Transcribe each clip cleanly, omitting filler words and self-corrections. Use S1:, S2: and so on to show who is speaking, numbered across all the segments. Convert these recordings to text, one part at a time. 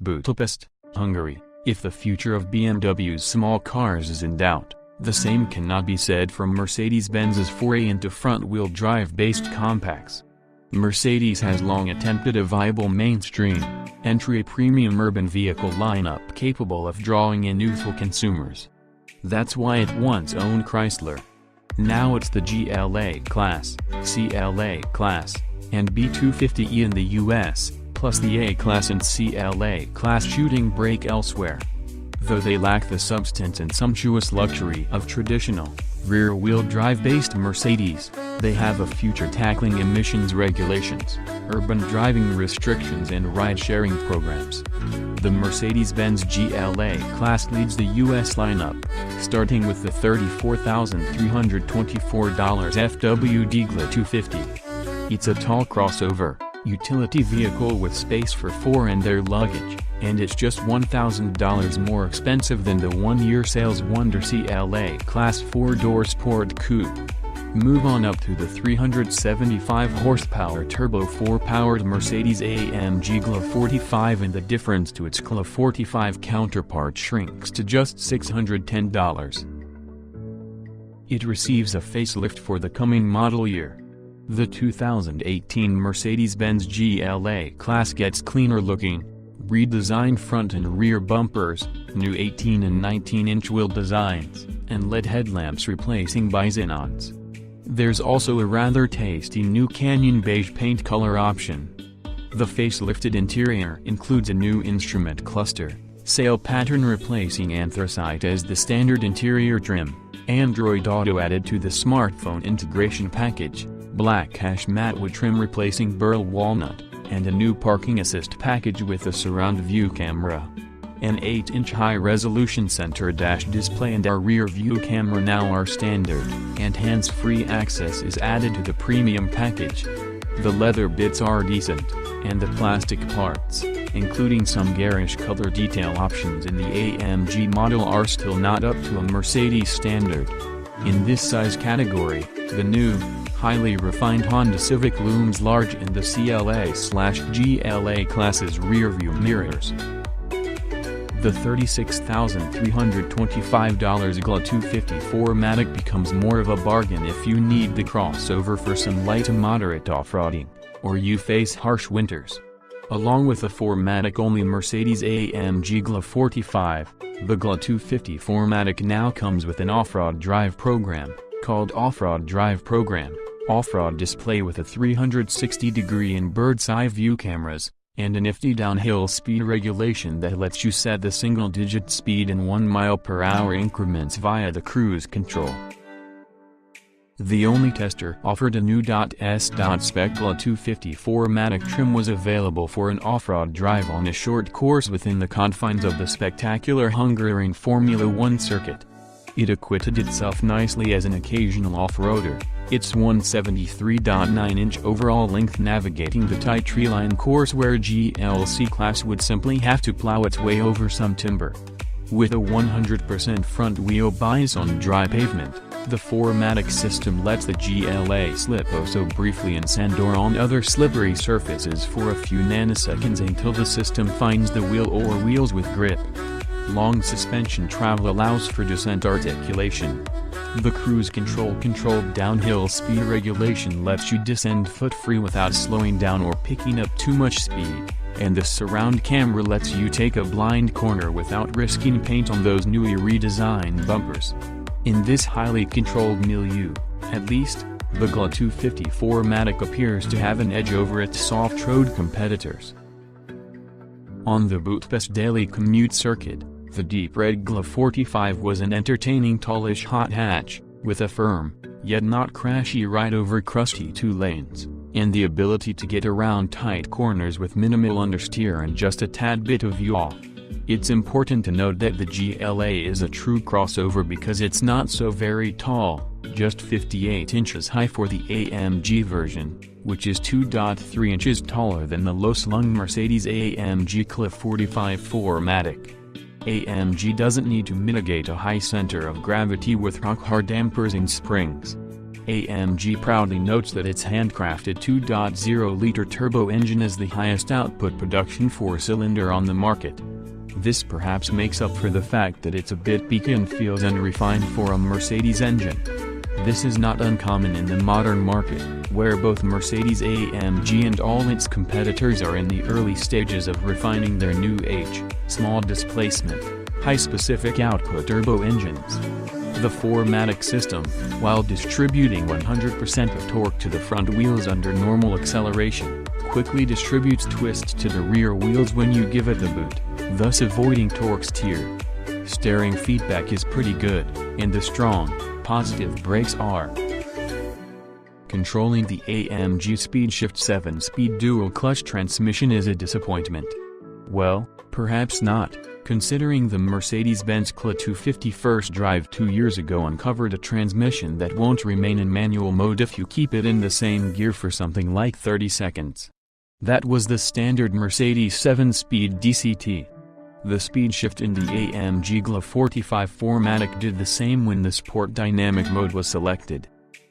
S1: Budapest, Hungary. If the future of BMW's small cars is in doubt, the same cannot be said for Mercedes-Benz's foray into front-wheel drive-based compacts. Mercedes has long attempted a viable mainstream, entry premium urban vehicle lineup capable of drawing in youthful consumers. That's why it once owned Chrysler. Now it's the GLA-Class, CLA-Class, and B250e in the US, plus the A-Class and CLA-Class shooting brake elsewhere. Though they lack the substance and sumptuous luxury of traditional, rear-wheel drive-based Mercedes, they have a future tackling emissions regulations, urban driving restrictions and ride-sharing programs. The Mercedes-Benz GLA-Class leads the US lineup, starting with the $34,324 FWD GLA-250. It's a tall crossover, utility vehicle with space for four and their luggage, and it's just $1,000 more expensive than the one-year sales wonder CLA-Class 4-door Sport Coupe. Move on up to the 375-horsepower Turbo 4-powered Mercedes-AMG GLA-45, and the difference to its GLA-45 counterpart shrinks to just $610. It receives a facelift for the coming model year. The 2018 Mercedes-Benz GLA-Class gets cleaner-looking, redesigned front and rear bumpers, new 18 and 19-inch wheel designs, and LED headlamps replacing bi-xenons. There's also a rather tasty new Canyon beige paint color option. The facelifted interior includes a new instrument cluster, sail pattern replacing anthracite as the standard interior trim, Android Auto added to the smartphone integration package, black ash matte wood trim replacing burl walnut, and a new parking assist package with a surround view camera. An 8-inch high-resolution center dash display and our rear view camera now are standard, and hands-free access is added to the premium package. The leather bits are decent, and the plastic parts, including some garish color detail options in the AMG model, are still not up to a Mercedes standard. In this size category, the new, highly refined Honda Civic looms large in the CLA/GLA class's rearview mirrors. The $36,325 GLA-250 4MATIC becomes more of a bargain if you need the crossover for some light to moderate off-roading, or you face harsh winters. Along with the 4MATIC-only Mercedes-AMG GLA-45, the GLA-250 4MATIC now comes with an off-road drive program, called Off-Road Drive Program, off-road display with a 360-degree and bird's-eye view cameras, and a nifty downhill speed regulation that lets you set the single-digit speed in 1 mph increments via the cruise control. The only tester offered a new .S.Spec GLA-250 4MATIC trim was available for an off-road drive on a short course within the confines of the spectacular Hungarian Formula 1 circuit. It acquitted itself nicely as an occasional off-roader, its 173.9-inch overall length navigating the tight treeline course where GLC class would simply have to plow its way over some timber. With a 100% front wheelbase on dry pavement, the 4MATIC system lets the GLA slip oh so briefly in sand or on other slippery surfaces for a few nanoseconds until the system finds the wheel or wheels with grip. Long suspension travel allows for descent articulation. The cruise control controlled downhill speed regulation lets you descend foot-free without slowing down or picking up too much speed, and the surround camera lets you take a blind corner without risking paint on those newly redesigned bumpers. In this highly controlled milieu, at least, the GLA-250 4MATIC appears to have an edge over its soft-road competitors. On the Budapest daily commute circuit, the deep red GLA-45 was an entertaining tallish hot hatch, with a firm, yet not crashy ride over crusty 2 lanes, and the ability to get around tight corners with minimal understeer and just a tad bit of yaw. It's important to note that the GLA is a true crossover because it's not so very tall, just 58 inches high for the AMG version, which is 2.3 inches taller than the low-slung Mercedes-AMG GLA-45 4MATIC. AMG doesn't need to mitigate a high center of gravity with rock-hard dampers and springs. AMG proudly notes that its handcrafted 2.0-liter turbo engine is the highest output production four-cylinder on the market. This perhaps makes up for the fact that it's a bit peaky and feels unrefined for a Mercedes engine. This is not uncommon in the modern market, where both Mercedes-AMG and all its competitors are in the early stages of refining their new age, small displacement, high specific output turbo engines. The 4MATIC system, while distributing 100% of torque to the front wheels under normal acceleration, quickly distributes twist to the rear wheels when you give it the boot, thus avoiding torque steer. Steering feedback is pretty good, and the strong, positive brakes are. Controlling the AMG SpeedShift 7-speed dual-clutch transmission is a disappointment. Well, perhaps not, considering the Mercedes-Benz GLA-250 first drive 2 years ago uncovered a transmission that won't remain in manual mode if you keep it in the same gear for something like 30 seconds. That was the standard Mercedes 7-speed DCT. The speedshift in the AMG GLA-45 4MATIC did the same when the Sport Dynamic mode was selected.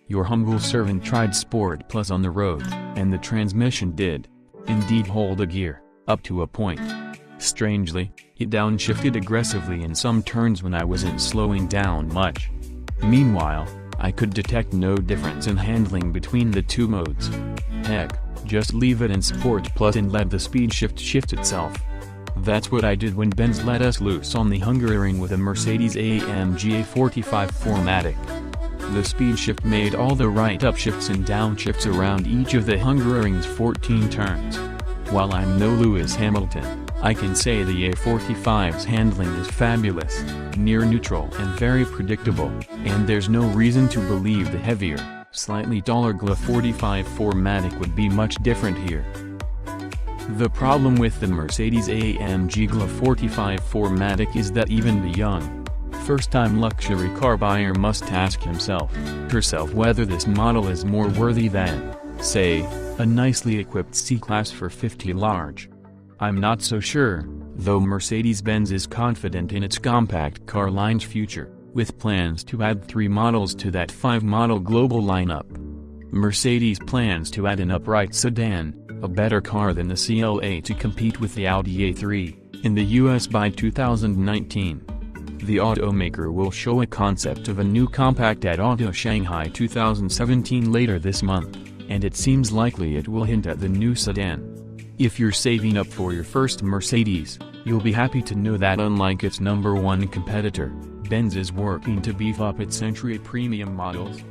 S1: Your humble servant tried Sport Plus on the road, and the transmission did, indeed, hold a gear, up to a point. Strangely, it downshifted aggressively in some turns when I wasn't slowing down much. Meanwhile, I could detect no difference in handling between the two modes. Heck, just leave it in Sport Plus and let the speedshift shift itself. That's what I did when Benz let us loose on the Hungaroring with a Mercedes-AMG A45 4MATIC. The speedshift made all the right upshifts and downshifts around each of the Hungaroring's 14 turns. While I'm no Lewis Hamilton, I can say the A45's handling is fabulous, near neutral and very predictable, and there's no reason to believe the heavier, slightly taller GLA-45 4MATIC would be much different here. The problem with the Mercedes-AMG GLA-45 4MATIC is that even the young, first-time luxury car buyer must ask herself whether this model is more worthy than, say, a nicely equipped C-Class for 50 large. I'm not so sure, though Mercedes-Benz is confident in its compact car line's future, with plans to add 3 models to that 5-model global lineup. Mercedes plans to add an upright sedan, a better car than the CLA, to compete with the Audi A3, in the US by 2019. The automaker will show a concept of a new compact at Auto Shanghai 2017 later this month, and it seems likely it will hint at the new sedan. If you're saving up for your first Mercedes, you'll be happy to know that unlike its #1 competitor, Benz is working to beef up its entry premium models.